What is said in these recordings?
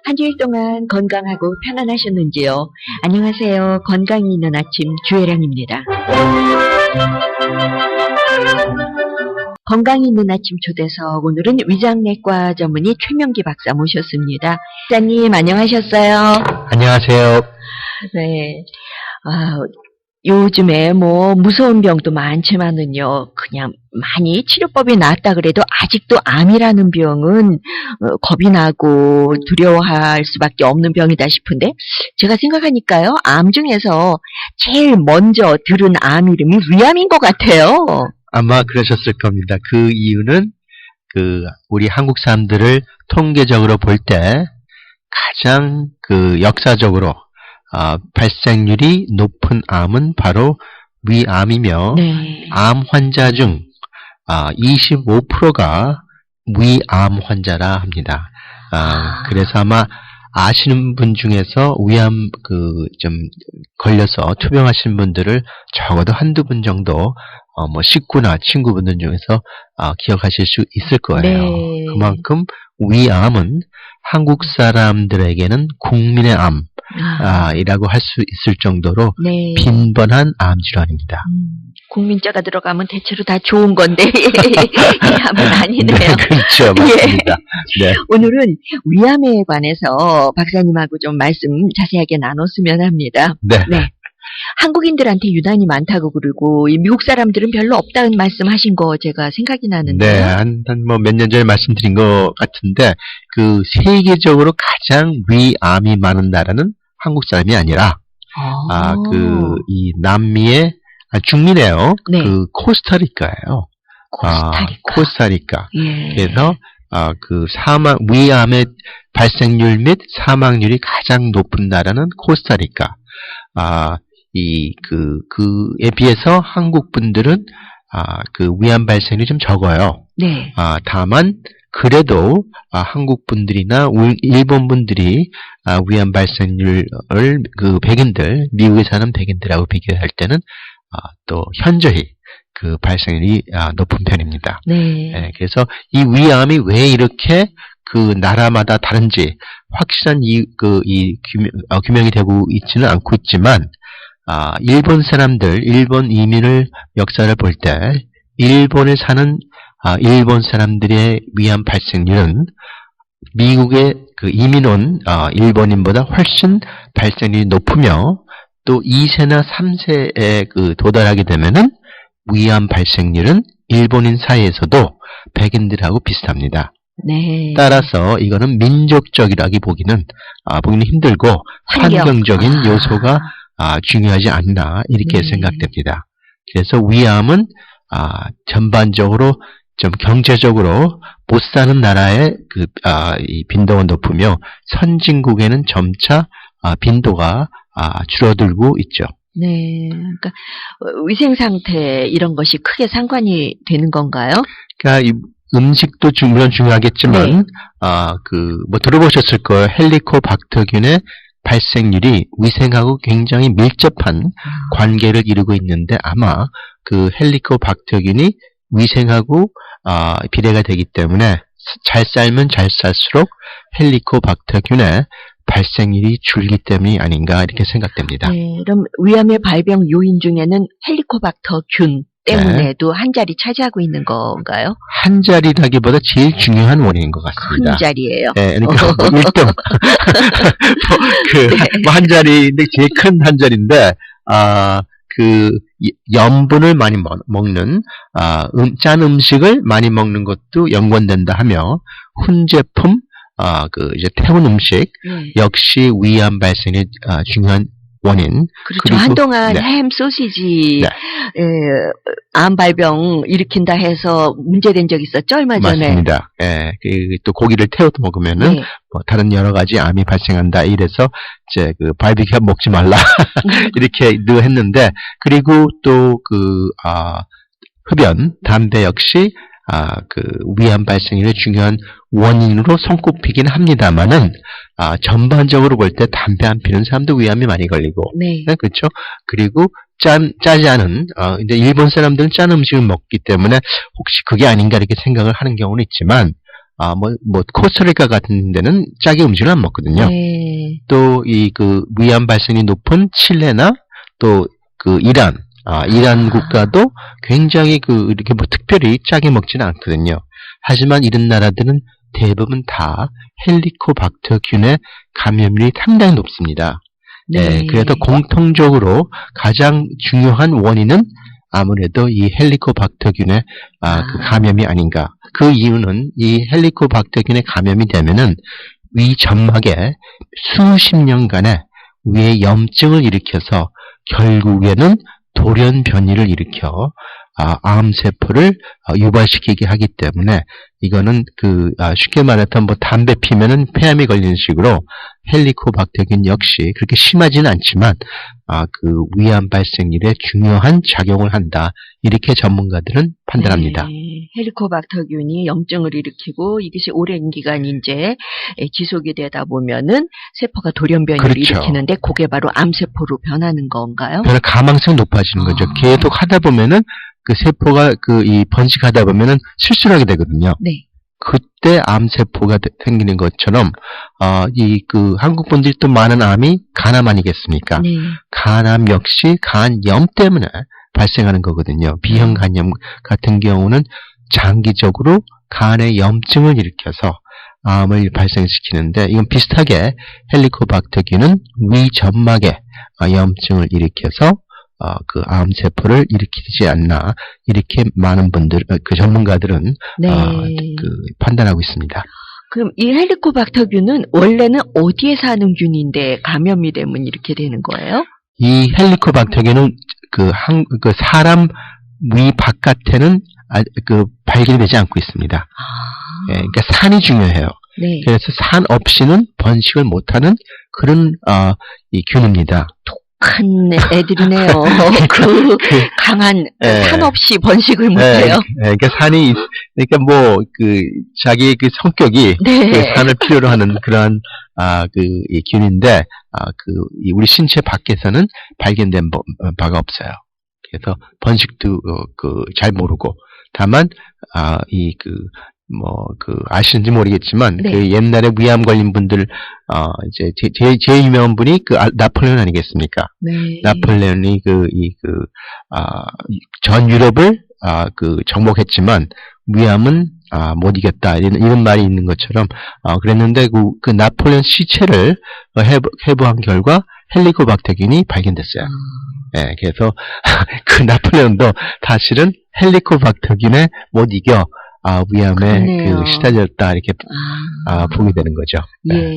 한 주일 동안 건강하고 편안하셨는지요? 안녕하세요. 건강이 있는 아침 주혜령입니다. 건강이 있는 아침 초대석, 오늘은 위장내과 전문의 최명기 박사 모셨습니다. 박사님 안녕하셨어요? 안녕하세요. 네. 요즘에 무서운 병도 많지만은요, 그냥 많이 치료법이 나왔다 그래도 아직도 암이라는 병은 겁이 나고 두려워할 수밖에 없는 병이다 싶은데, 제가 생각하니까요, 암 중에서 제일 먼저 들은 암 이름이 위암인 것 같아요. 아마 그러셨을 겁니다. 그 이유는 우리 한국 사람들을 통계적으로 볼 때 가장 역사적으로 발생률이 높은 암은 바로 위암이며, 네. 암 환자 중 25%가 위암 환자라 합니다. 그래서 아마 아시는 분 중에서 위암 좀 걸려서 투병하신 분들을 적어도 한두 분 정도 식구나 친구분들 중에서 기억하실 수 있을 거예요. 네. 그만큼 위암은 한국 사람들에게는 국민의 암 이라고 할 수 있을 정도로 네. 빈번한 암 질환입니다. 국민자가 들어가면 대체로 다 좋은 건데 이 암은 아니네요. 네, 그렇죠. 맞습니다. 예. 네. 오늘은 위암에 관해서 박사님하고 좀 말씀 자세하게 나눴으면 합니다. 네. 네. 한국인들한테 유난히 많다고 그러고 이 미국 사람들은 별로 없다는 말씀하신 거 제가 생각이 나는데요. 네, 한 몇 년 전에 말씀드린 것 같은데, 세계적으로 가장 위암이 많은 나라는 한국 사람이 아니라, 이 남미의, 중미네요. 네. 코스타리카예요. 코스타리카. 예. 그래서, 위암의 발생률 및 사망률이 가장 높은 나라는 코스타리카. 그에 비해서 한국 분들은 위암 발생률이 좀 적어요. 네. 다만 그래도 한국 분들이나 일본 분들이 위암 발생률을 백인들, 미국에 사는 백인들하고 비교할 때는 또 현저히 발생률이 높은 편입니다. 네. 네, 그래서 이 위암이 왜 이렇게 나라마다 다른지 확실한 규명이 되고 있지는 않고 있지만, 일본 사람들, 일본 이민을 역사를 볼 때, 일본에 사는, 일본 사람들의 위암 발생률은 미국의 이민 온, 일본인보다 훨씬 발생률이 높으며, 또 2세나 3세에 도달하게 되면은 위암 발생률은 일본인 사이에서도 백인들하고 비슷합니다. 네. 따라서 이거는 민족적이라기 보기는 힘들고 환경적인 요소가 중요하지 않나 이렇게 생각됩니다. 그래서 위암은 전반적으로 좀 경제적으로 못 사는 나라의 이 빈도가 높으며 선진국에는 점차 빈도가 줄어들고 있죠. 네. 그러니까 위생 상태 이런 것이 크게 상관이 되는 건가요? 그러니까 음식도 물론 중요하겠지만, 네. 들어보셨을 거예요. 헬리코박터균의 발생률이 위생하고 굉장히 밀접한 관계를 이루고 있는데, 아마 헬리코박터균이 위생하고 비례가 되기 때문에 잘 살면 잘 살수록 헬리코박터균의 발생률이 줄기 때문이 아닌가 이렇게 생각됩니다. 네. 그럼 위암의 발병 요인 중에는 헬리코박터균 때문에도 한 자리 차지하고 있는 건가요? 한 자리라기보다 제일 중요한 원인인 것 같습니다. 큰 자리예요. 네, 그러니까 1등. 한 자리인데 제일 큰 한 자리인데, 염분을 많이 먹는, 짠 음식을 많이 먹는 것도 연관된다 하며, 훈제품, 이제 태운 음식, 역시 위암 발생의 중요한 원인. 그렇죠. 그리고, 한동안 네. 햄, 소시지, 네. 암 발병 일으킨다 해서 문제된 적 있었죠, 얼마 전에. 맞습니다. 예, 또 고기를 태워서 먹으면은, 네. 다른 여러 가지 암이 발생한다. 이래서, 이제 바이비큐 먹지 말라. 이렇게 늘 했는데, 그리고 또 흡연, 담배 역시, 위암 발생률의 중요한 원인으로 손꼽히긴 합니다만은, 전반적으로 볼 때 담배 안 피는 사람도 위암이 많이 걸리고, 네. 네, 그렇죠? 그리고 짜지 않은, 이제 일본 사람들은 짠 음식을 먹기 때문에 혹시 그게 아닌가 이렇게 생각을 하는 경우는 있지만, 코스타리카 같은 데는 짜게 음식을 안 먹거든요. 네. 또 위암 발생이 높은 칠레나 또 이란, 이란 국가도 굉장히 이렇게 특별히 짜게 먹지는 않거든요. 하지만 이런 나라들은 대부분 다 헬리코박터균의 감염률이 상당히 높습니다. 네. 그래서 공통적으로 가장 중요한 원인은 아무래도 이 헬리코박터균의 그 감염이 아닌가. 그 이유는 이 헬리코박터균의 감염이 되면은 위 점막에 수십 년간의 위에 염증을 일으켜서 결국에는 돌연 변이를 일으켜 암세포를 유발시키게 하기 때문에 이거는 쉽게 말해서 담배 피면은 폐암이 걸리는 식으로 헬리코박터균 역시 그렇게 심하지는 않지만 위암 발생률에 중요한 작용을 한다. 이렇게 전문가들은 판단합니다. 네. 헬리코박터균이 염증을 일으키고 이것이 오랜 기간 이제 지속이 되다 보면은 세포가 돌연변이를 그렇죠. 일으키는데 그게 바로 암세포로 변하는 건가요? 그래서 가망성이 높아지는 거죠. 계속 하다 보면은 그 세포가 번식하다 보면은 실수를 하게 되거든요. 네. 그때 암세포가 생기는 것처럼 한국 분들이 또 많은 암이 간암 아니겠습니까? 네. 간암 역시 간염 때문에 발생하는 거거든요. 비형 간염 같은 경우는 장기적으로 간의 염증을 일으켜서 암을 발생시키는데 이건 비슷하게 헬리코박터균은 위 점막에 염증을 일으켜서 암세포를 일으키지 않나 이렇게 많은 분들 전문가들은 네. 판단하고 있습니다. 그럼 이 헬리코박터균은 원래는 어디에 사는 균인데 감염이 되면 이렇게 되는 거예요? 이 헬리코박터균은 사람 위 바깥에는 발견이 되지 않고 있습니다. 그러니까 산이 중요해요. 네. 그래서 산 없이는 번식을 못하는 그런 이 균입니다. 큰 애들이네요. 강한 산 없이 번식을 못해요. 그러니까 그러니까 자기의 성격이 네. 산을 필요로 하는 그러한 이 균인데 우리 신체 밖에서는 발견된 바가 없어요. 그래서 번식도 잘 모르고 다만 아시는지 모르겠지만 네. 옛날에 위암 걸린 분들 이제 제일 유명한 분이 나폴레옹 아니겠습니까? 네. 나폴레옹이 전 유럽을 정복했지만 위암은 못 이겼다 이런 말이 있는 것처럼 그랬는데 그 나폴레옹 시체를 해부한 결과 헬리코박터균이 발견됐어요. 네, 그래서 그 나폴레옹도 사실은 헬리코박터균에 못 이겨 위암에 시달렸다 이렇게 보게 되는 거죠. 예.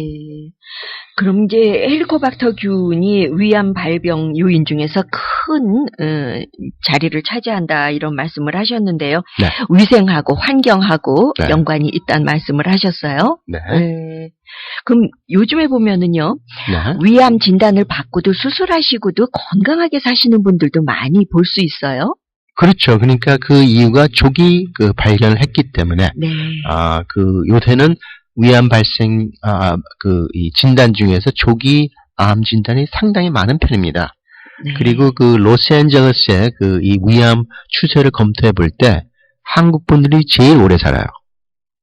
그럼 이제 헬리코박터균이 위암 발병 요인 중에서 큰 자리를 차지한다 이런 말씀을 하셨는데요. 네. 위생하고 환경하고 네. 연관이 있다는 말씀을 하셨어요. 네. 그럼 요즘에 보면은요. 네. 위암 진단을 받고도 수술하시고도 건강하게 사시는 분들도 많이 볼 수 있어요. 그렇죠. 그러니까 그 이유가 조기 발견을 했기 때문에 네. 요새는 위암 발생 이 진단 중에서 조기 암 진단이 상당히 많은 편입니다. 네. 그리고 로스앤젤레스의 이 위암 추세를 검토해 볼 때 한국 분들이 제일 오래 살아요.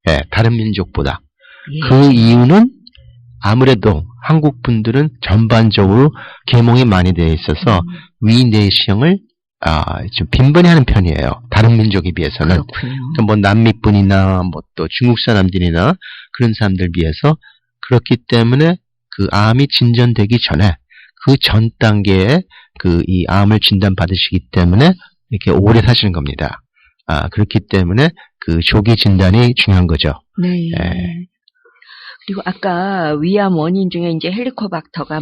네, 다른 민족보다. 예. 그 이유는 아무래도 한국 분들은 전반적으로 계몽이 많이 되어 있어서 위 내시경을 좀 빈번히 하는 편이에요. 다른 민족에 비해서는. 그렇군요. 남미분이나 또 중국 사람들이나 그런 사람들 비해서 그렇기 때문에 암이 진전되기 전에 그 전 단계에 이 암을 진단받으시기 때문에 이렇게 오래 사시는 겁니다. 그렇기 때문에 조기 진단이 중요한 거죠. 네. 그리고 아까 위암 원인 중에 이제 헬리코박터가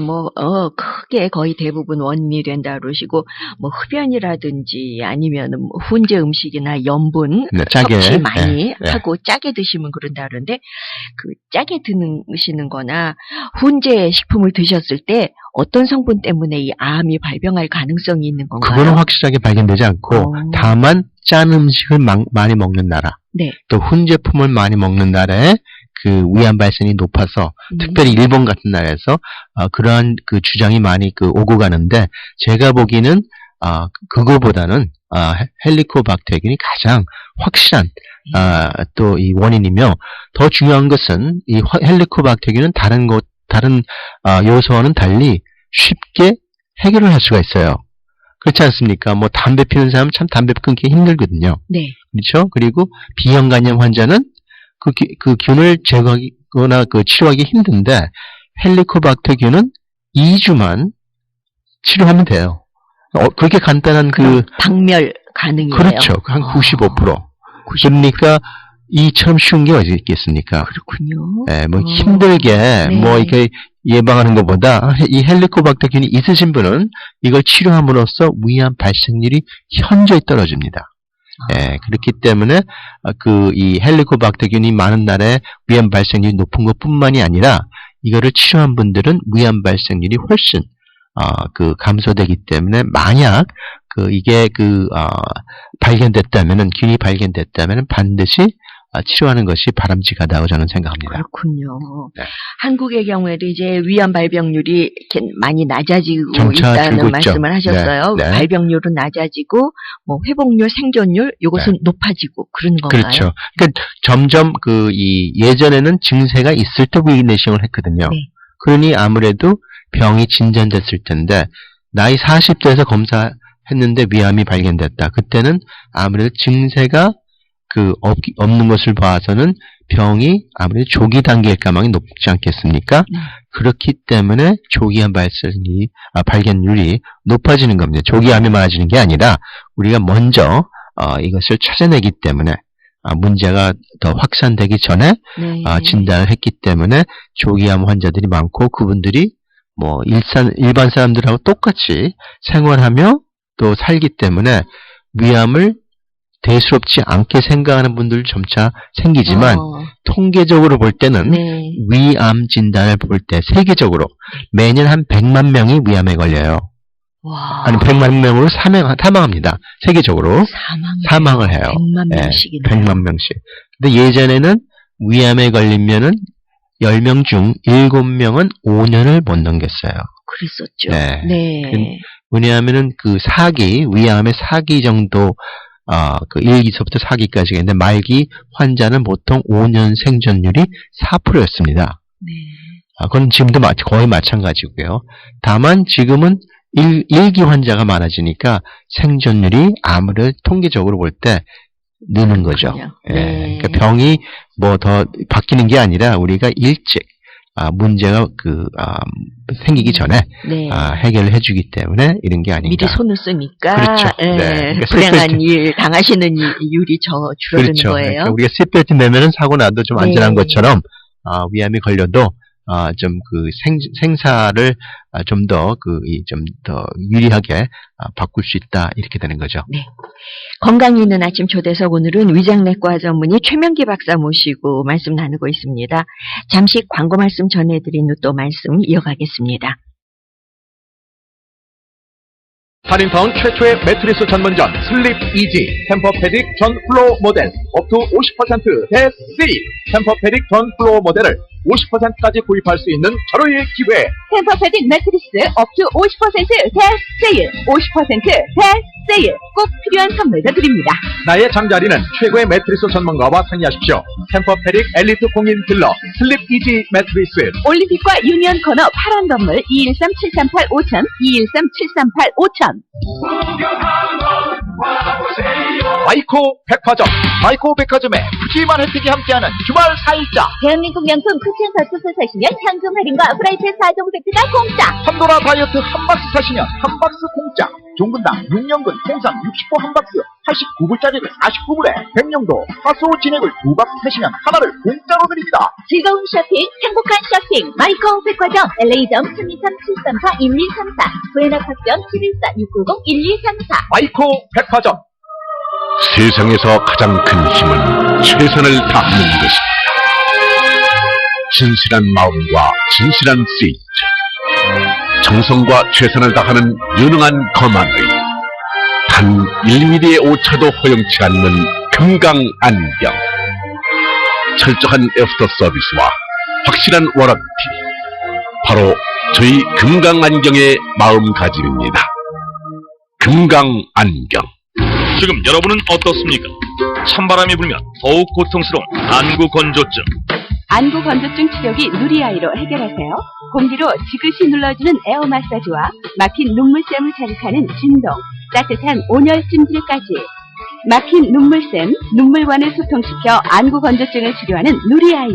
크게 거의 대부분 원인이 된다 그러시고, 흡연이라든지 아니면은 훈제 음식이나 염분, 네, 짜게. 섭취 많이 네. 하고 짜게 드시면 그런다 그러는데, 짜게 드시는 거나 훈제 식품을 드셨을 때 어떤 성분 때문에 이 암이 발병할 가능성이 있는 건가요? 그거는 확실하게 발견되지 않고, 다만 짠 음식을 많이 먹는 나라, 네. 또 훈제품을 많이 먹는 나라에 위암 발생이 높아서 특별히 일본 같은 나라에서 그러한 주장이 많이 오고 가는데 제가 보기에는 그거보다는 헬리코박터균이 가장 확실한 또 이 원인이며, 더 중요한 것은 이 헬리코박터균은 다른 요소와는 달리 쉽게 해결을 할 수가 있어요. 그렇지 않습니까? 뭐 담배 피우는 사람은 참 담배 끊기 힘들거든요. 네. 그렇죠? 그리고 B형 간염 환자는 그 균을 제거하거나 치료하기 힘든데, 헬리코박터균은 2주만 치료하면 돼요. 그렇게 간단한 박멸 가능이에요. 그렇죠. 한 95%. 그러니까 이처럼 쉬운 게 어디 있겠습니까? 그렇군요. 예, 뭐 힘들게 네. 뭐 이렇게 예방하는 것보다 이 헬리코박터균이 있으신 분은 이걸 치료함으로써 위암 발생률이 현저히 떨어집니다. 예, 그렇기 때문에 이 헬리코박터균이 많은 날에 위암 발생률이 높은 것뿐만이 아니라 이거를 치료한 분들은 위암 발생률이 훨씬 감소되기 때문에, 만약 이게 발견됐다면은, 균이 발견됐다면은 반드시 치료하는 것이 바람직하다고 저는 생각합니다. 그렇군요. 네. 한국의 경우에도 이제 위암 발병률이 이렇게 많이 낮아지고 점차 있다는 줄고 말씀을 있죠. 하셨어요. 네. 네. 발병률은 낮아지고 뭐 회복률, 생존율 이것은 높아지고 그런 건가요? 그렇죠. 그러니까 점점 예전에는 증세가 있을 때 위기 내시경을 했거든요. 네. 그러니 아무래도 병이 진전됐을 텐데, 나이 40대에서 검사했는데 위암이 발견됐다. 그때는 아무래도 증세가 없는 것을 봐서는 병이 아무래도 조기 단계일 가망이 높지 않겠습니까? 네. 그렇기 때문에 조기암 발견률이 높아지는 겁니다. 조기암이 많아지는 게 아니라 우리가 먼저 이것을 찾아내기 때문에, 문제가 더 확산되기 전에 네. 진단을 했기 때문에 조기암 환자들이 많고, 그분들이 뭐 일반 사람들하고 똑같이 생활하며 또 살기 때문에 위암을 대수롭지 않게 생각하는 분들 점차 생기지만, 통계적으로 볼 때는 네. 위암 진단을 볼 때 세계적으로 매년 한 100만 명이 위암에 걸려요. 와. 아니 100만 명으로 사망합니다. 세계적으로 사망을 해요. 100만 명씩이나. 100만 명씩. 근데 예전에는 위암에 걸리면은 10명 중 7명은 5년을 못 넘겼어요. 그랬었죠. 네. 네. 왜냐하면은 위암의 4기 정도, 1기서부터 4기까지가 있는데, 말기 환자는 보통 5년 생존율이 4%였습니다. 네. 그건 지금도 거의 마찬가지고요. 다만 지금은 1기 환자가 많아지니까 생존율이 아무래도 통계적으로 볼 때 느는 거죠. 예. 네. 그러니까 병이 뭐 더 바뀌는 게 아니라 우리가 일찍 문제가 생기기 전에 네. 해결을 해주기 때문에 이런 게 아닌가. 미리 손을 쓰니까 그렇죠. 예, 네. 그러니까 불행한 일 당하시는 율이 줄어드는 그렇죠. 거예요. 그러니까 우리가 시트벨트 매면은 사고 나도 좀 안전한 네. 것처럼 위암이 걸려도 좀 생사를 좀 더 유리하게 바꿀 수 있다, 이렇게 되는 거죠. 네. 건강이 있는 아침 초대석, 오늘은 위장내과 전문의 최명기 박사 모시고 말씀 나누고 있습니다. 잠시 광고 말씀 전해드린 후 또 말씀 이어가겠습니다. 한인타운 최초의 매트리스 전문점 슬립 이지 템퍼패딕 전 플로어 모델 업투 50% 대세일. 템퍼패딕 전 플로어 모델을 50%까지 구입할 수 있는 절호의 기회. 템퍼패딕 매트리스 업투 50% 대세일, 50% 대세일. 꼭 필요한 선물도 드립니다. 나의 잠자리는 최고의 매트리스 전문가와 상의하십시오. 템퍼패딕 엘리트 공인 딜러 슬립 이지 매트리스. 올림픽과 유니언 코너 파란 건물 213-738-5000, 213-738-5000. 마이코 백화점. 마이코 백화점에 푸짐한 혜택이 함께하는 주말 4일자. 대한민국 명품 쿠션서투스 사시면 현금 할인과 프라이팬 4종 세트가 공짜. 판도라 다이어트 한 박스 사시면 한 박스 공짜. 종근당 6년근 생선 69 한 박스 89불짜리를 49불에, 백령도 하수오 진액을 2박스 사시면 하나를 공짜로 드립니다. 즐거운 쇼핑, 행복한 쇼핑. 마이코 백화점 LA점 323-734-1134, 부에나파점 714-690-1234. 마이코 백화점. 세상에서 가장 큰 힘은 최선을 다하는 것입니다. 진실한 마음과 진실한 세이트, 정성과 최선을 다하는 유능한 검안의 단 1mm의 오차도 허용치 않는 금강안경, 철저한 애프터 서비스와 확실한 워런티, 바로 저희 금강안경의 마음가짐입니다. 금강안경. 지금 여러분은 어떻습니까? 찬바람이 불면 더욱 고통스러운 안구 건조증. 안구 건조증 치료기 누리아이로 해결하세요. 공기로 지그시 눌러주는 에어 마사지와 막힌 눈물샘을 자극하는 진동, 따뜻한 온열 찜질까지. 막힌 눈물샘, 눈물관을 소통시켜 안구 건조증을 치료하는 누리아이.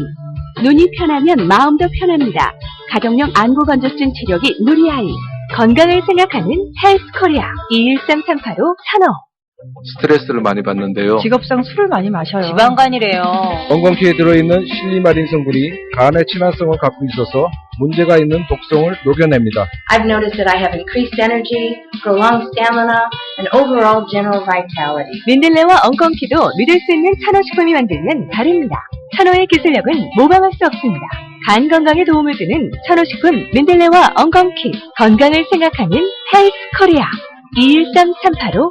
눈이 편하면 마음도 편합니다. 가정용 안구 건조증 치료기 누리아이. 건강을 생각하는 헬스코리아 213-385-35. 스트레스를 많이 받는데요. 직업상 술을 많이 마셔요. 지방간이래요. 엉겅퀴에 들어있는 실리마린 성분이 간의 친화성을 갖고 있어서 문제가 있는 독성을 녹여냅니다. I've noticed that I have increased energy, prolonged stamina, and overall general vitality. 민들레와 엉겅퀴도 믿을 수 있는 천호식품이 만들면 다릅니다. 천호의 기술력은 모방할 수 없습니다. 간 건강에 도움을 주는 천호식품 민들레와 엉겅퀴. 건강을 생각하는 헬스코리아 213-385-35.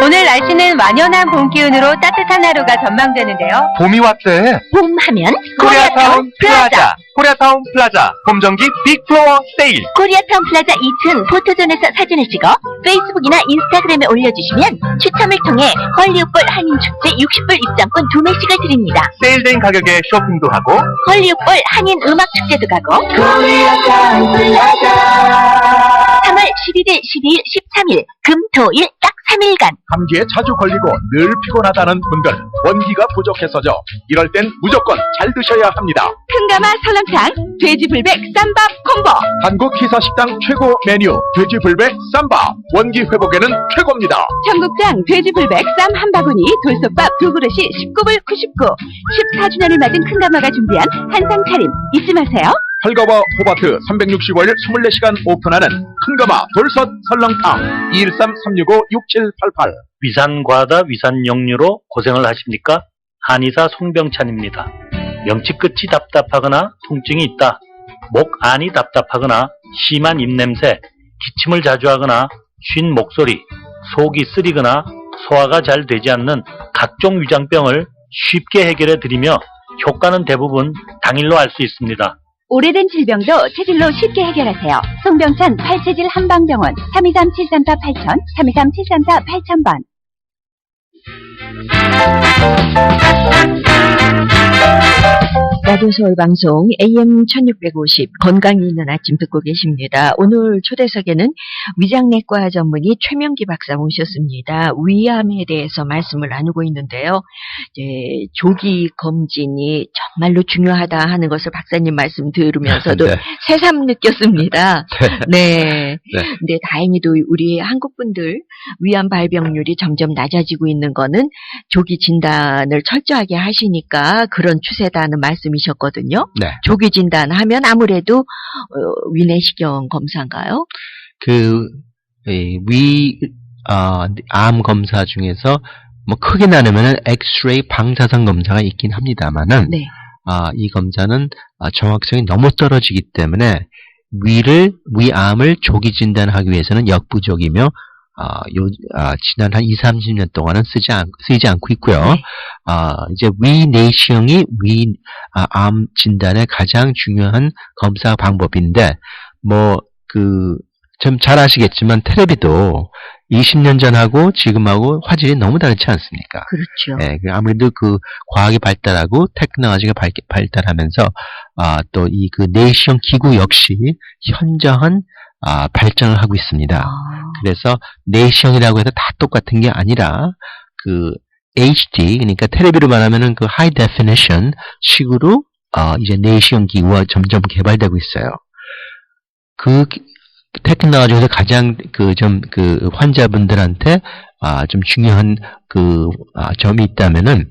오늘 날씨는 완연한 봄 기운으로 따뜻한 하루가 전망되는데요. 봄이 왔대. 봄 하면 코리아타운 플라자. 코리아타운 플라자. 봄정기 빅플로어 세일. 코리아타운 플라자 2층 포토존에서 사진을 찍어 페이스북이나 인스타그램에 올려주시면 추첨을 통해 헐리우드 한인축제 60불 입장권 2매씩을 드립니다. 세일된 가격에 쇼핑도 하고 헐리우드 한인 음악축제도 가고 코리아타운 플라자 3월 11일, 12일, 13일 금, 토, 일 딱 3일간 감기에 자주 걸리고 늘 피곤하다는 분들, 원기가 부족해서죠. 이럴 땐 무조건 잘 드셔야 합니다. 큰가마 설렁탕, 돼지불백 쌈밥 콤보. 한국 기사식당 최고 메뉴 돼지불백 쌈밥. 원기 회복에는 최고입니다. 청국장 돼지불백 쌈 한 바구니, 돌솥밥 2그릇이 19불 99. 14주년을 맞은 큰가마가 준비한 한상 차림 잊지 마세요. 헐거버 호바트 365일 24시간 오픈하는 큰가마 돌솥 설렁탕 213-365-6788. 위산과다 위산역류로 고생을 하십니까? 한의사 송병찬입니다. 명치 끝이 답답하거나 통증이 있다. 목 안이 답답하거나 심한 입냄새, 기침을 자주 하거나 쉰 목소리, 속이 쓰리거나 소화가 잘 되지 않는 각종 위장병을 쉽게 해결해 드리며 효과는 대부분 당일로 알 수 있습니다. 오래된 질병도 체질로 쉽게 해결하세요. 송병찬 팔체질 한방병원 323-734-8000, 323-734-8000번. 라디오 서울 방송 AM 1650 건강이 있는 아침 듣고 계십니다. 오늘 초대석에는 위장내과 전문의 최명기 박사 모셨습니다. 위암에 대해서 말씀을 나누고 있는데요. 이제 조기 검진이 정말로 중요하다 하는 것을 박사님 말씀 들으면서도 네. 새삼 느꼈습니다. 네. 네. 근데 다행히도 우리 한국 분들 위암 발병률이 점점 낮아지고 있는 거는 조기 진단을 철저하게 하시니까 그런 추세다는 말씀이셨거든요. 네. 조기 진단하면 아무래도 위내시경 검사인가요? 암 검사 중에서 뭐 크게 나누면은 엑스레이 방사선 검사가 있긴 합니다만은 네. 이 검사는 정확성이 너무 떨어지기 때문에 위암을 조기 진단하기 위해서는 역부족이며 지난 한 20-30년 동안은 쓰이지 않고 있고요. 네. 이제 위내시경이 암 진단의 가장 중요한 검사 방법인데, 좀 잘 아시겠지만, 텔레비도 20년 전하고 지금하고 화질이 너무 다르지 않습니까? 그렇죠. 네, 아무래도 과학이 발달하고 테크놀로지가 발달하면서, 또 내시경 기구 역시 현저한 발전을 하고 있습니다. 그래서 내시경이라고 해서 다 똑같은 게 아니라 HD, 그러니까 텔레비로 말하면은 하이 데피니션 식으로 이제 내시경 기구가 점점 개발되고 있어요. 테크놀로지에서 가장 환자분들한테 좀 중요한 점이 있다면은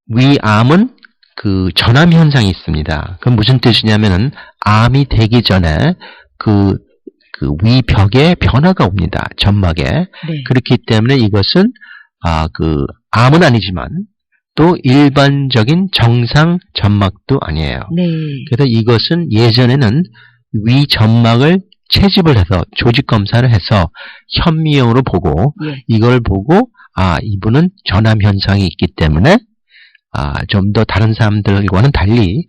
위암은 전암 현상이 있습니다. 그건 무슨 뜻이냐면은 암이 되기 전에 위벽에 변화가 옵니다. 점막에. 네. 그렇기 때문에 이것은, 암은 아니지만, 또 일반적인 정상 점막도 아니에요. 네. 그래서 이것은 예전에는 위 점막을 채집을 해서, 조직 검사를 해서 현미경으로 보고, 예. 이걸 보고, 이분은 전암 현상이 있기 때문에, 좀 더 다른 사람들과는 달리,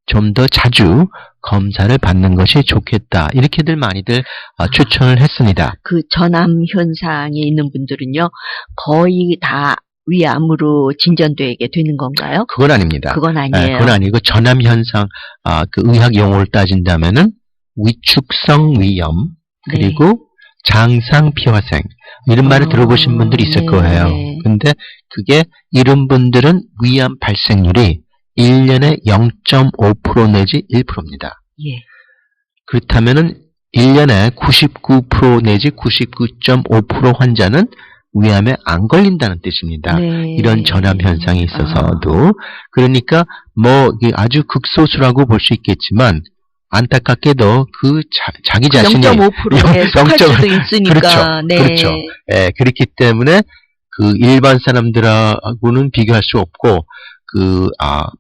좀 더 자주 검사를 받는 것이 좋겠다. 이렇게들 많이들 추천을 했습니다. 그 전암 현상이 있는 분들은요, 거의 다 위암으로 진전되게 되는 건가요? 그건 아닙니다. 그건 아니에요. 그건 아니고 전암 현상, 그 의학 용어를 따진다면은 위축성 위염 그리고 장상 피화생 이런 말을 들어보신 분들이 있을 거예요. 근데 그게 이런 분들은 위암 발생률이 1년에 0.5% 내지 1%입니다. 예. 그렇다면은 1년에 99% 내지 99.5% 환자는 위암에 안 걸린다는 뜻입니다. 네. 이런 전암 현상이 있어서도. 그러니까 뭐 아주 극소수라고 볼 수 있겠지만 안타깝게도 그 자기 자신이 0.5%에 속할 수도 있으니까. 그렇죠. 네. 그렇죠. 예, 그렇기 때문에 그 일반 사람들하고는 비교할 수 없고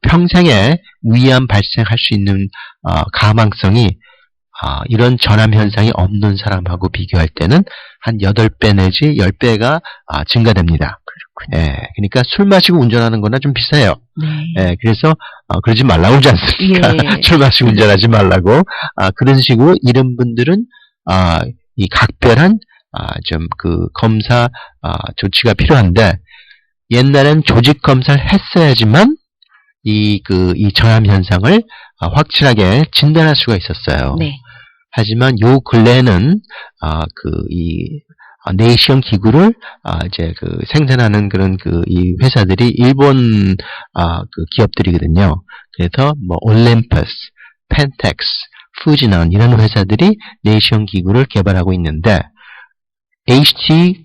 평생에 위암 발생할 수 있는 가망성이 이런 전암 현상이 없는 사람하고 비교할 때는 한 8배 내지 10배가 증가됩니다. 그렇군요. 예, 그러니까 술 마시고 운전하는 거나 좀 비슷해요. 네. 예, 그래서 그러지 말라고 하지 않습니까? 예. 술 마시고 운전하지 말라고. 그런 식으로 이런 분들은 이 각별한 좀 검사 조치가 필요한데 옛날엔 조직 검사를 했어야지만 이 전암 현상을 확실하게 진단할 수가 있었어요. 네. 하지만 요 근래에는 이 내시경 기구를 이제 생산하는 그런 이 회사들이 일본 기업들이거든요. 그래서 뭐 올림퍼스, 펜텍스, 푸지넌 이런 회사들이 내시경 기구를 개발하고 있는데 HT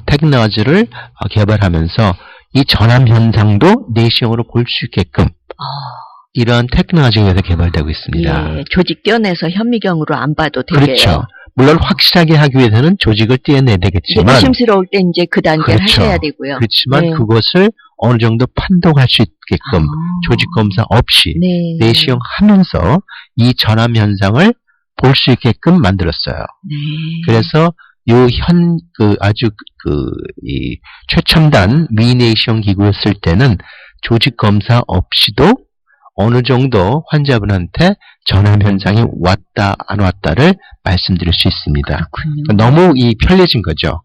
테크놀로지를 개발하면서 이 전암 현상도 내시경으로 볼 수 있게끔 이런 테크놀로지가 개발되고 있습니다. 예, 조직 떼어내서 현미경으로 안 봐도 되게요. 그렇죠. 물론 확실하게 하기 위해서는 조직을 떼어내야 되겠지만 의심스러울 때 이제 그 단계를 그렇죠. 하셔야 되고요. 그렇지만 네. 그것을 어느 정도 판독할 수 있게끔 조직 검사 없이 네. 내시경 하면서 이 전암 현상을 볼 수 있게끔 만들었어요. 네. 그래서 아주 이 최첨단 미내시경 기구를 쓸 때는 조직 검사 없이도 어느 정도 환자분한테 전암 현상이 왔다 안 왔다를 말씀드릴 수 있습니다. 그렇군요. 너무 편리해진 거죠.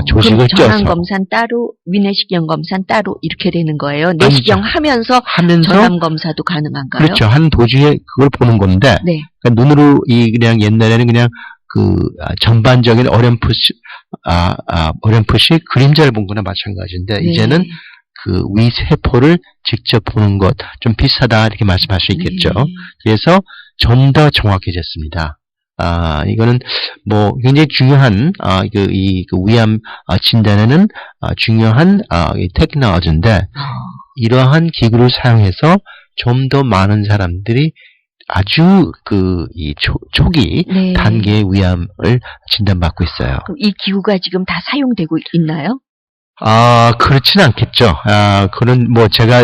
조직을 그럼 전암 쪄서 검사는 따로, 위내시경 검사는 따로 이렇게 되는 거예요. 내시경 하면서 하면서 전암 검사도 가능한가요? 그렇죠. 한 도중에 그걸 보는 건데 네. 그러니까 눈으로 그냥 옛날에는 그냥 전반적인 어렴풋이 그림자를 본 거나 마찬가지인데 네. 이제는 위세포를 직접 보는 것 좀 비슷하다 이렇게 말씀할 수 있겠죠. 네. 그래서 좀 더 정확해졌습니다. 이거는 뭐 굉장히 중요한 이 위암 진단에는 중요한 이 테크놀로지인데 이러한 기구를 사용해서 좀 더 많은 사람들이 아주 이 초기 네. 단계의 위암을 진단받고 있어요. 그럼 이 기구가 지금 다 사용되고 있나요? 그렇진 않겠죠. 그런 뭐 제가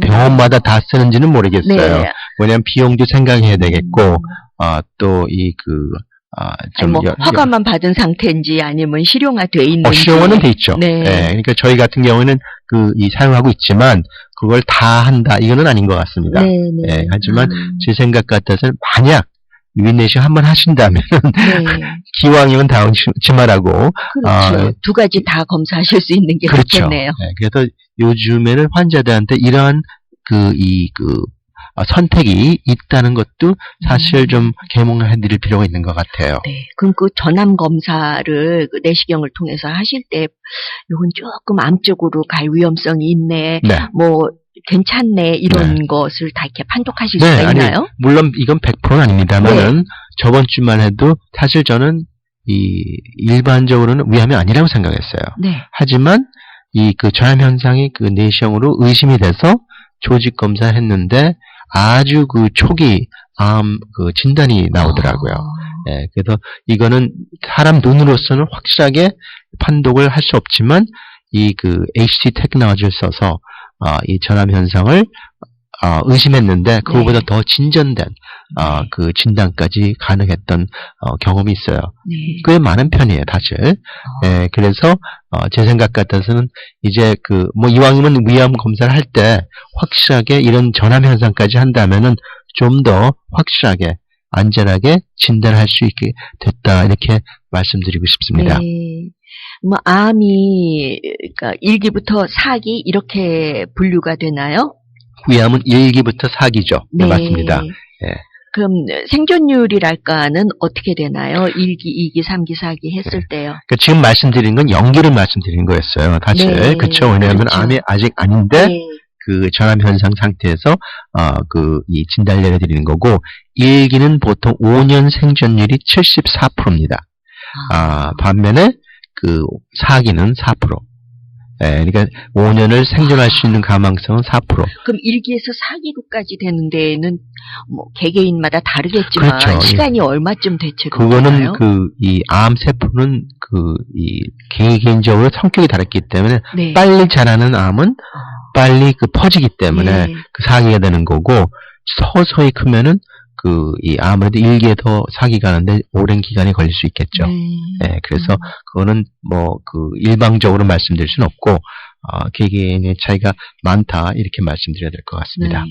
병원마다 다 쓰는지는 모르겠어요. 네. 왜냐면 비용도 생각해야 되겠고 또 아니, 뭐 허가만 받은 상태인지 아니면 실용화돼 있는지. 실용화는 돼 있죠. 네. 그러니까 저희 같은 경우에는 사용하고 있지만 그걸 다 한다 이거는 아닌 것 같습니다. 네. 하지만 제 생각 같아서는 만약 위내시경 한번 하신다면 네. 기왕이면 다 하지 말라고. 그렇죠. 두 가지 다 검사하실 수 있는 게 그렇죠. 좋겠네요. 그래서 요즘에는 환자들한테 이러한 선택이 있다는 것도 사실 좀 계몽해드릴 필요가 있는 것 같아요. 네. 그럼 그 전암 검사를 내시경을 통해서 하실 때 이건 조금 암 쪽으로 갈 위험성이 있네. 네. 뭐 괜찮네 이런 것을 다 이렇게 판독하실 수가 있나요? 아니, 물론 이건 100%는 아닙니다만은 저번 주만 해도 사실 저는 일반적으로는 위암이 아니라고 생각했어요. 네. 하지만 전암 현상이 내시경으로 의심이 돼서 조직 검사했는데 아주 초기 암 진단이 나오더라고요. 그래서 이거는 사람 눈으로서는 확실하게 판독을 할 수 없지만 HT 테크놀로지를 써서 이 전암 현상을 의심했는데 그거보다 더 진전된 그 진단까지 가능했던 경험이 있어요. 네. 꽤 많은 편이에요, 사실. 예, 그래서 제 생각 같아서는 이제 뭐 이왕이면 위암 검사를 할 때 확실하게 이런 전암 현상까지 한다면은 좀 더 확실하게 안전하게 진단할 수 있게 됐다 이렇게 말씀드리고 싶습니다. 네. 뭐 암이 그러니까 1기부터 4기 이렇게 분류가 되나요? 위암은 1기부터 4기죠. 네, 맞습니다. 예. 그럼 생존율이랄까는 어떻게 되나요? 1기, 2기, 3기, 4기 했을 때요. 그러니까 지금 말씀드린 건 연기를 말씀드리는 거였어요. 사실. 네. 그렇죠. 왜냐하면 그렇죠. 암이 아직 아닌데 네. 그 전암 현상 상태에서 이 진단을 내려드리는 거고 1기는 보통 5년 생존율이 74%입니다. 반면에 그 4기는 4%. 예, 그러니까 5년을 생존할 수 있는 가망성은 4%. 그럼 1기에서 4기로까지 되는 데에는 뭐 개개인마다 다르겠지만 그렇죠. 시간이 얼마쯤 대체로 그거는 되나요? 이 암 세포는 이 개인적으로 성격이 다르기 때문에 네. 빨리 자라는 암은 빨리 퍼지기 때문에 네. 그 4기가 되는 거고 서서히 크면은 이 아무래도 1기에서 4기 가는데 오랜 기간이 걸릴 수 있겠죠. 네, 그래서 그거는 뭐 일방적으로 말씀드릴 수는 없고 개개인의 차이가 많다 이렇게 말씀드려야 될 것 같습니다. 네.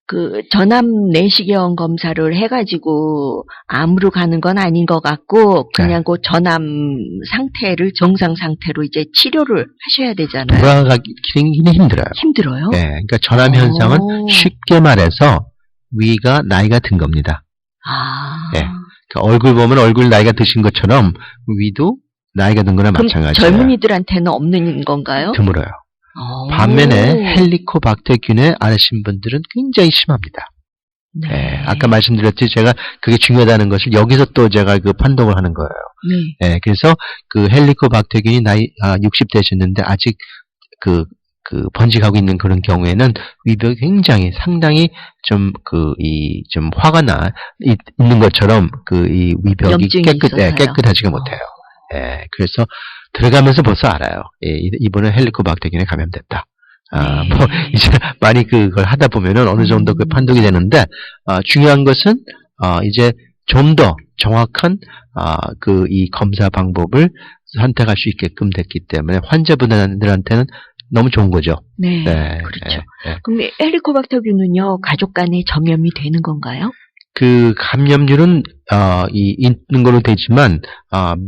그 전암 내시경 검사를 해가지고 암으로 가는 건 아닌 것 같고 그냥 그 전암 상태를 정상 상태로 이제 치료를 하셔야 되잖아요. 돌아가기는 힘들어요. 힘들어요? 네, 그러니까 전암 현상은 쉽게 말해서 위가 나이가 든 겁니다. 네, 그러니까 얼굴 보면 얼굴 나이가 드신 것처럼 위도 나이가 든 거나 마찬가지예요. 젊은이들한테는 없는 건가요? 드물어요. 반면에 헬리코박터균에 앓으신 분들은 굉장히 심합니다. 네. 아까 말씀드렸듯이 제가 그게 중요하다는 것을 여기서 또 제가 판독을 하는 거예요. 네. 그래서 헬리코박터균이 나이 60 되셨는데 아직 번식하고 있는 그런 경우에는 위벽이 굉장히 상당히 좀 화가 있는 것처럼 이 위벽이 깨끗하지가 못해요. 예, 그래서 들어가면서 벌써 알아요. 예, 이번에 헬리코박터균에 감염됐다. 뭐 이제 많이 그걸 하다 보면은 어느 정도 판독이 되는데 중요한 것은 이제 좀 더 정확한 이 검사 방법을 선택할 수 있게끔 됐기 때문에 환자분들한테는 너무 좋은 거죠. 네, 그렇죠. 그럼 헬리코박터균은요 가족 간에 전염이 되는 건가요? 그 감염률은 있는 걸로 되지만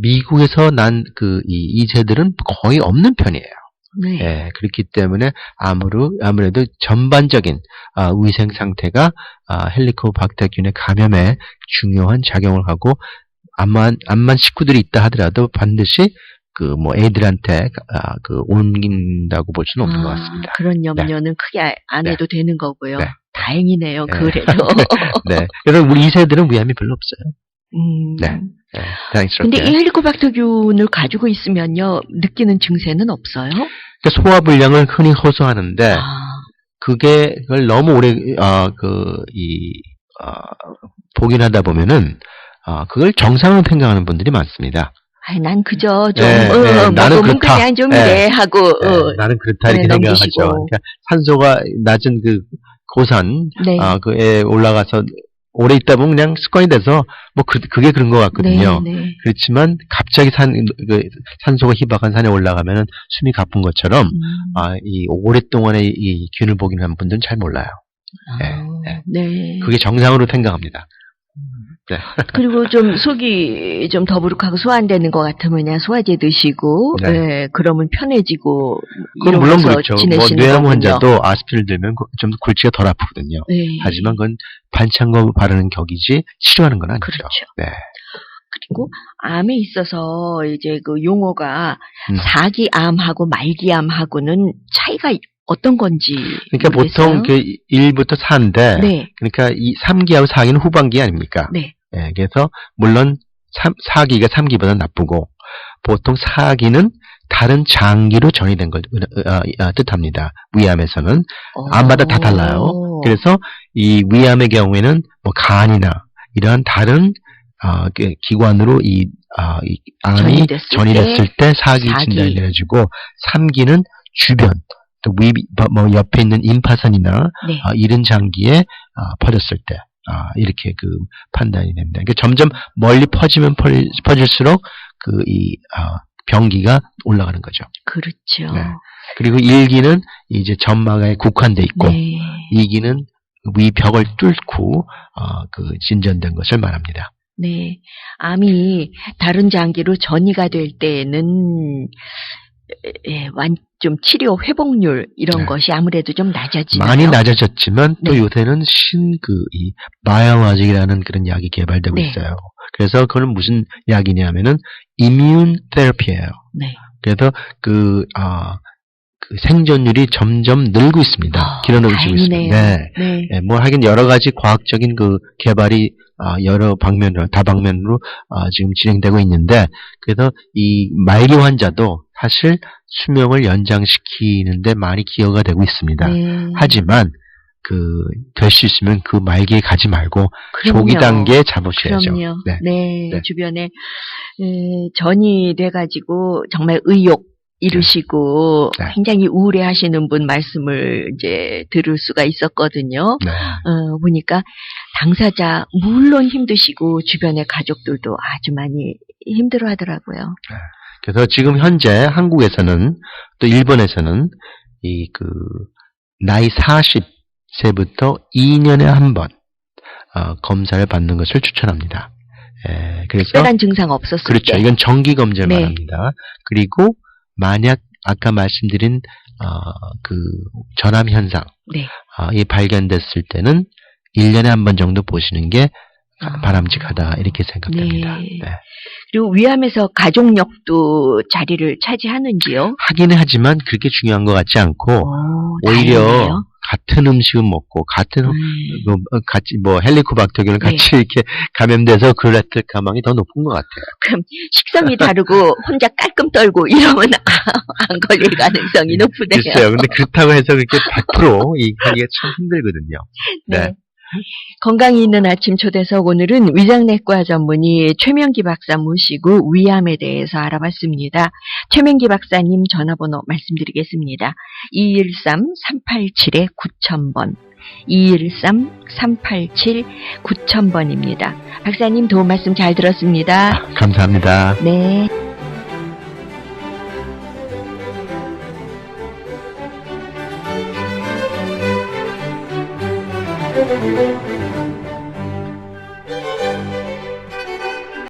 미국에서 난 이 새들은 거의 없는 편이에요. 네. 예, 그렇기 때문에 아무래도 전반적인 위생 상태가 헬리코박터균의 감염에 중요한 작용을 하고 암만 식구들이 있다 하더라도 반드시 뭐 애들한테 옮긴다고 볼 수는 없는 것 같습니다. 그런 염려는 크게 안 해도 되는 거고요. 네. 다행이네요. 그래도. 네. 그래서 우리 2세들은 위암이 별로 없어요. 네. 다행스럽게. 근데 이 헬리코박터균을 가지고 있으면요, 느끼는 증세는 없어요? 그러니까 소화불량을 흔히 호소하는데, 그걸 너무 오래, 복인하다 보면은, 그걸 정상으로 생각하는 분들이 많습니다. 난 그저 좀, 나는 그렇다. 그냥 좀 이래 하고, 나는 그렇다 이렇게 생각하죠. 그러니까 산소가 낮은 고산, 그에 올라가서 오래 있다 보면 그냥 습관이 돼서 뭐 그게 그런 것 같거든요. 그렇지만 갑자기 산소가 희박한 산에 올라가면은 숨이 가쁜 것처럼 이 오랫동안의 이 균을 복인한 분들은 잘 몰라요. 그게 정상으로 생각합니다. 네. 그리고 좀 속이 좀 더부룩하고 소화 안 되는 것 같으면 그냥 소화제 드시고, 그러면 편해지고, 그건 물론 그렇죠. 뭐 뇌암 거군요. 환자도 아스피린을 들면 좀 골치가 덜 아프거든요. 하지만 그건 반창고 바르는 격이지 치료하는 건 아니죠. 그렇죠. 네. 그리고 암에 있어서 이제 그 용어가 4기 암하고 말기 암하고는 차이가 어떤 건지. 그러니까 모르겠어요. 보통 1부터 4인데, 그러니까 이 3기하고 4기는 후반기 아닙니까? 네. 그래서 물론 4기가 3기보다 나쁘고 보통 4기는 다른 장기로 전이된 걸 뜻합니다. 위암에서는 암마다 다 달라요. 그래서 이 위암의 경우에는 뭐 간이나 이러한 다른 기관으로 이 암이 전이됐을 때 4기 진단이 내려지고 3기는 주변 또 뭐 옆에 있는 임파선이나 네. 이른 장기에 퍼졌을 때 이렇게 그 판단이 됩니다. 그러니까 점점 멀리 퍼지면 퍼질수록 이 병기가 올라가는 거죠. 그렇죠. 네. 그리고 1기는 이제 점막에 국한돼 있고 네. 2기는 위 벽을 뚫고 진전된 것을 말합니다. 네. 암이 다른 장기로 전이가 될 때에는 좀 치료 회복률 이런 네. 것이 아무래도 좀 낮아지나요? 많이 낮아졌지만 또 네. 요새는 이 바이오마직이라는 그런 약이 개발되고 네. 있어요. 그래서 그건 무슨 약이냐면은 이뮨 테라피예요. 네. 그래서 그 생존율이 점점 늘고 있습니다. 길어지고 있습니다. 네. 네. 네, 뭐 하긴 여러 가지 과학적인 그 개발이 여러 방면으로 다방면으로 지금 진행되고 있는데 그래서 이 말기 환자도 사실 수명을 연장시키는데 많이 기여가 되고 있습니다. 네. 하지만 될 수 있으면 그 말기에 가지 말고 그럼요. 조기 단계에 잡으셔야죠. 그럼요. 네. 네. 주변에 전이 돼가지고 정말 의욕 이루시고 네. 굉장히 우울해하시는 분 말씀을 이제 들을 수가 있었거든요. 네. 보니까 당사자 물론 힘드시고 주변의 가족들도 아주 많이 힘들어하더라고요. 그래서 지금 현재 한국에서는 또 일본에서는 나이 40세부터 2년에 한 번 검사를 받는 것을 추천합니다. 그래서 특별한 증상 없었을 그렇죠. 때. 이건 정기 검진을 네. 말합니다. 그리고 만약 아까 말씀드린 전암 현상 네. 이 발견됐을 때는 1년에 한 번 정도 보시는 게 바람직하다 이렇게 생각됩니다. 네. 네. 그리고 위암에서 가족력도 자리를 차지하는지요? 하기는 하지만 그렇게 중요한 것 같지 않고 오히려 다행이네요. 같은 음식을 먹고 같은 같이 헬리코박터균을 네. 같이 이렇게 감염돼서 그레트 가망이 더 높은 것 같아요. 그럼 식성이 다르고 혼자 깔끔 떨고 이러면 안 걸릴 가능성이 높으네요. 글쎄요. 근데 그렇다고 해서 그렇게 100% 하기가 참 힘들거든요. 네. 건강이 있는 아침 초대석 오늘은 위장내과 전문의 최명기 박사 모시고 위암에 대해서 알아봤습니다. 최명기 박사님 전화번호 말씀드리겠습니다. 213-387-9000번 213-387-9000번입니다. 박사님 도움 말씀 잘 들었습니다. 감사합니다. 네. Thank you.